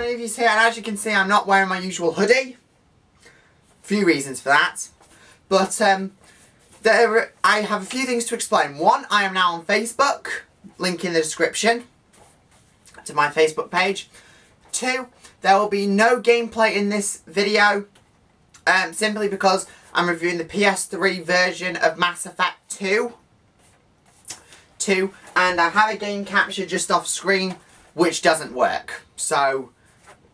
FunReviews here, and as you can see, I'm not wearing my usual hoodie. Few reasons for that, but I have a few things to explain. One, I am now on Facebook, link in the description to my Facebook page. Two, there will be no gameplay in this video, simply because I'm reviewing the PS3 version of Mass Effect 2, and I have a game capture just off screen which doesn't work, so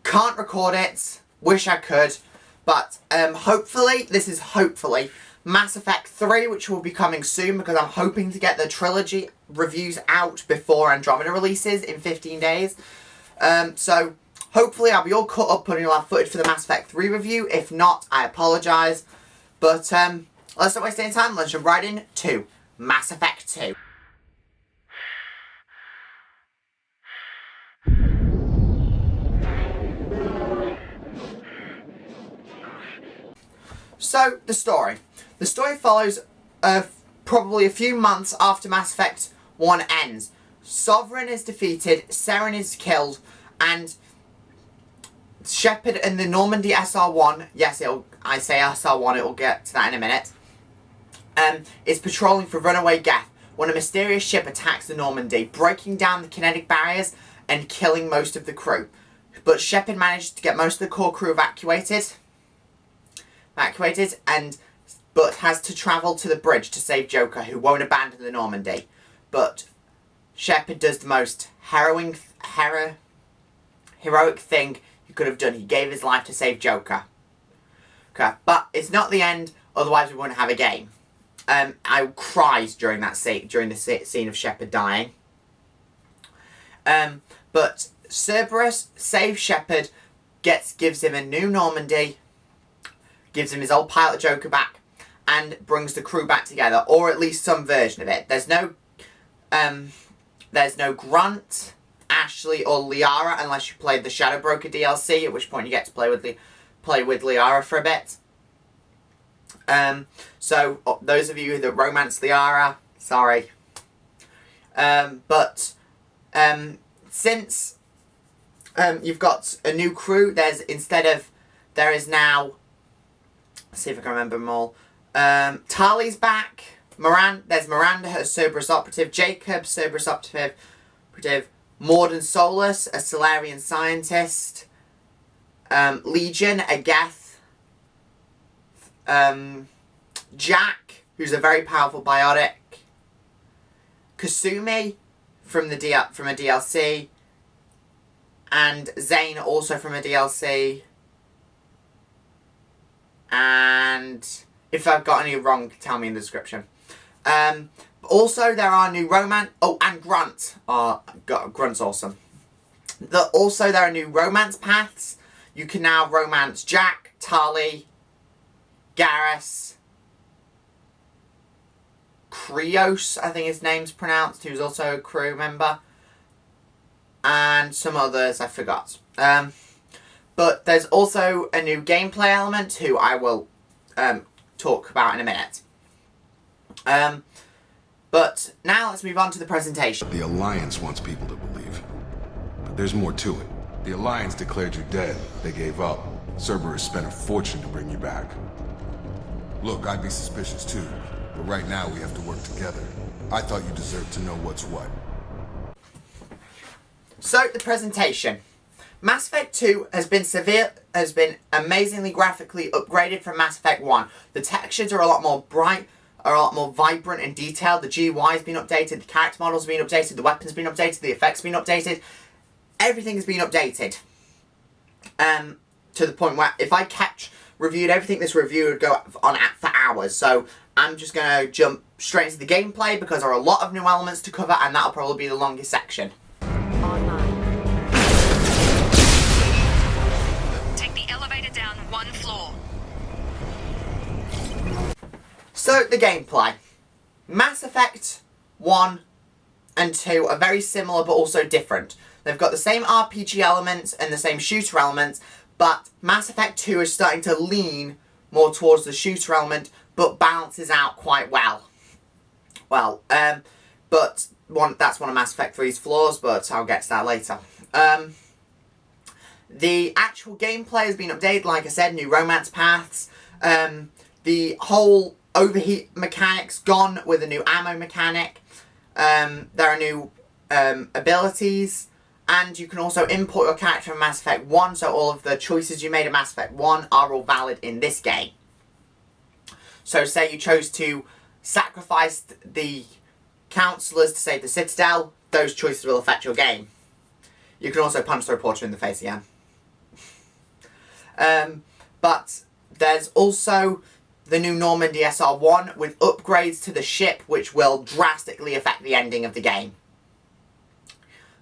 can't record it. Wish I could, but hopefully Mass Effect 3, which will be coming soon, because I'm hoping to get the trilogy reviews out before Andromeda releases in 15 days. So hopefully I'll be all caught up, putting all that footage for the Mass Effect 3 review. If not, I apologise. But let's not waste any time. Let's jump right in to Mass Effect 2. So, the story. The story follows probably a few months after Mass Effect 1 ends. Sovereign is defeated, Saren is killed, and Shepard and the Normandy SR-1, yes, I say SR-1, it'll get to that in a minute, is patrolling for runaway Geth when a mysterious ship attacks the Normandy, breaking down the kinetic barriers and killing most of the crew. But Shepard managed to get most of the core crew evacuated, but has to travel to the bridge to save Joker, who won't abandon the Normandy. But Shepard does the most heroic thing he could have done. He gave his life to save Joker. Okay, but it's not the end, otherwise we wouldn't have a game. I cried during that scene, scene of Shepard dying. But Cerberus saves Shepard, gives him a new Normandy, gives him his old pilot Joker back, and brings the crew back together, or at least some version of it. There's no Grunt, Ashley, or Liara unless you played the Shadow Broker DLC, at which point you get to play with Liara for a bit. So those of you that romance Liara, sorry. But since you've got a new crew, there is now, let's see if I can remember them all. Tali's back. There's Miranda, her Cerberus operative. Jacob, Cerberus operative. Morden Solus, a Solarian scientist. Legion, a Geth. Jack, who's a very powerful biotic. Kasumi from a DLC. And Zane, also from a DLC. And if I've got any wrong, tell me in the description. Also, there are new romance... Oh, and Grunt. Grunt's awesome. Also, there are new romance paths. You can now romance Jack, Tali, Garrus, Krios, I think his name's pronounced, who's also a crew member. And some others, I forgot. But there's also a new gameplay element, who I will talk about in a minute. But now let's move on to the presentation. The Alliance wants people to believe. But there's more to it. The Alliance declared you dead. They gave up. Cerberus spent a fortune to bring you back. Look, I'd be suspicious too. But right now we have to work together. I thought you deserved to know what's what. So, the presentation. Mass Effect 2 has been amazingly graphically upgraded from Mass Effect 1. The textures are a lot more bright, are a lot more vibrant and detailed. The GUI's been updated, the character models have been updated, the weapons have been updated, the effects have been updated. Everything has been updated. To the point where if I reviewed everything, this review would go on for hours. So I'm just going to jump straight into the gameplay because there are a lot of new elements to cover, and that'll probably be the longest section. Down one floor. So, the gameplay. Mass Effect 1 and 2 are very similar but also different. They've got the same RPG elements and the same shooter elements, but Mass Effect 2 is starting to lean more towards the shooter element, but balances out quite well. But that's one of Mass Effect 3's flaws, but I'll get to that later. The actual gameplay has been updated, like I said, new romance paths. The whole overheat mechanic's gone with a new ammo mechanic. There are new abilities. And you can also import your character from Mass Effect 1, so all of the choices you made in Mass Effect 1 are all valid in this game. So say you chose to sacrifice the councillors to save the Citadel, those choices will affect your game. You can also punch the reporter in the face again. But there's also the new Normandy SR-1 with upgrades to the ship which will drastically affect the ending of the game.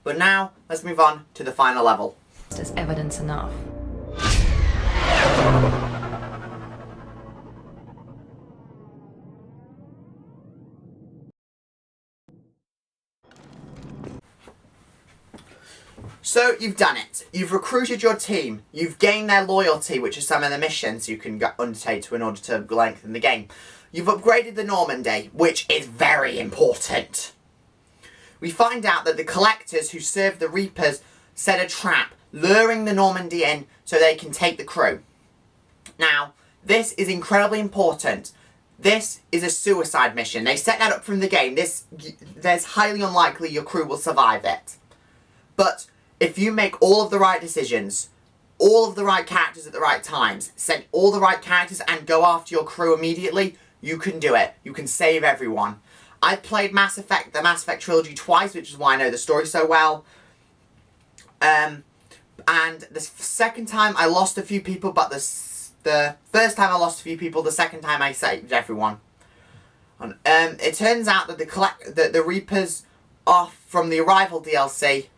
But now, let's move on to the final level. There's evidence enough. So, you've done it. You've recruited your team. You've gained their loyalty, which is some of the missions you can undertake in order to lengthen the game. You've upgraded the Normandy, which is very important. We find out that the collectors who serve the Reapers set a trap, luring the Normandy in so they can take the crew. Now, this is incredibly important. This is a suicide mission. They set that up from the game. There's highly unlikely your crew will survive it. But if you make all of the right decisions, all of the right characters at the right times, send all the right characters and go after your crew immediately, you can do it. You can save everyone. I've played the Mass Effect trilogy twice, which is why I know the story so well. And the second time I lost a few people, but the first time I lost a few people, the second time I saved everyone. It turns out that the Reapers off from the Arrival DLC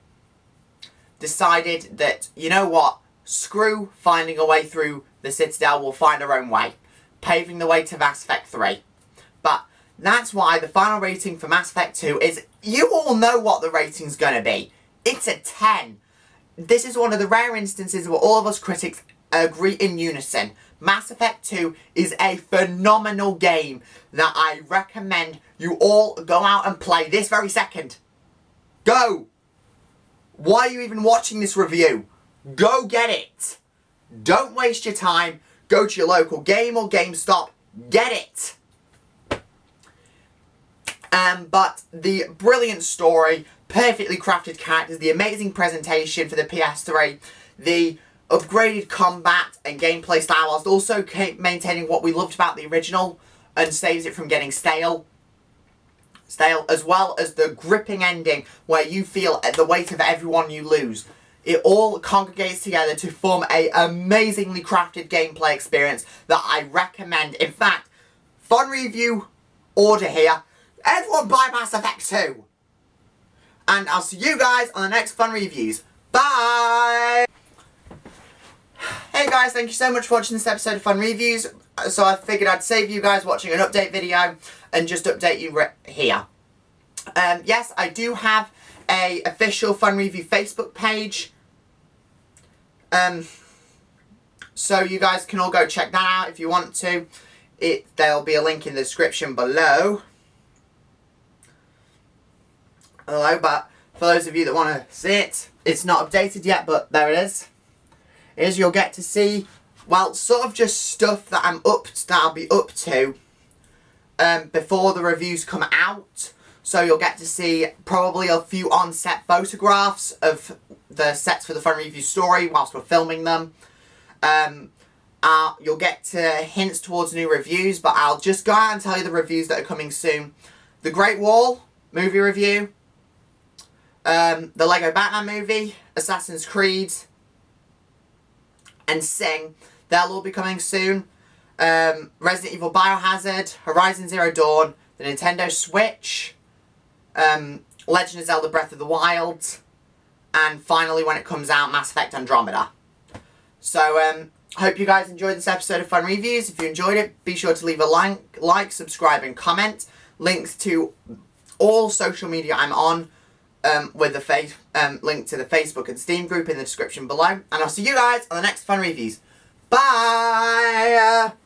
decided that, you know what, screw finding a way through the Citadel, we'll find our own way, paving the way to Mass Effect 3. But that's why the final rating for Mass Effect 2 is, you all know what the rating's gonna be. It's a 10. This is one of the rare instances where all of us critics agree in unison. Mass Effect 2 is a phenomenal game that I recommend you all go out and play this very second. Go! Why are you even watching this review? Go get it! Don't waste your time. Go to your local game or GameStop. Get it! But the brilliant story, perfectly crafted characters, the amazing presentation for the PS3, the upgraded combat and gameplay style, whilst also maintaining what we loved about the original and saves it from getting stale, as well as the gripping ending where you feel the weight of everyone you lose. It all congregates together to form an amazingly crafted gameplay experience that I recommend. In fact, fun review order here. Everyone buy Mass Effect 2. And I'll see you guys on the next Fun Reviews. Bye! Hey guys, thank you so much for watching this episode of Fun Reviews. So I figured I'd save you guys watching an update video and just update you here. Yes, I do have a official Fun Review Facebook page. So you guys can all go check that out if you want to. There'll be a link in the description below. But for those of you that want to see it, it's not updated yet, but there it is. You'll get to see, well, sort of just stuff that I'll be up to before the reviews come out. So you'll get to see probably a few on-set photographs of the sets for the Fun Review story whilst we're filming them. You'll get hints towards new reviews, but I'll just go out and tell you the reviews that are coming soon. The Great Wall movie review, the Lego Batman movie, Assassin's Creed, and Sing. They'll all be coming soon. Resident Evil Biohazard, Horizon Zero Dawn, the Nintendo Switch, Legend of Zelda Breath of the Wild, and finally, when it comes out, Mass Effect Andromeda. So, hope you guys enjoyed this episode of Fun Reviews. If you enjoyed it, be sure to leave a like, subscribe, and comment. Links to all social media I'm on, with the link to the Facebook and Steam group in the description below. And I'll see you guys on the next Fun Reviews. Bye!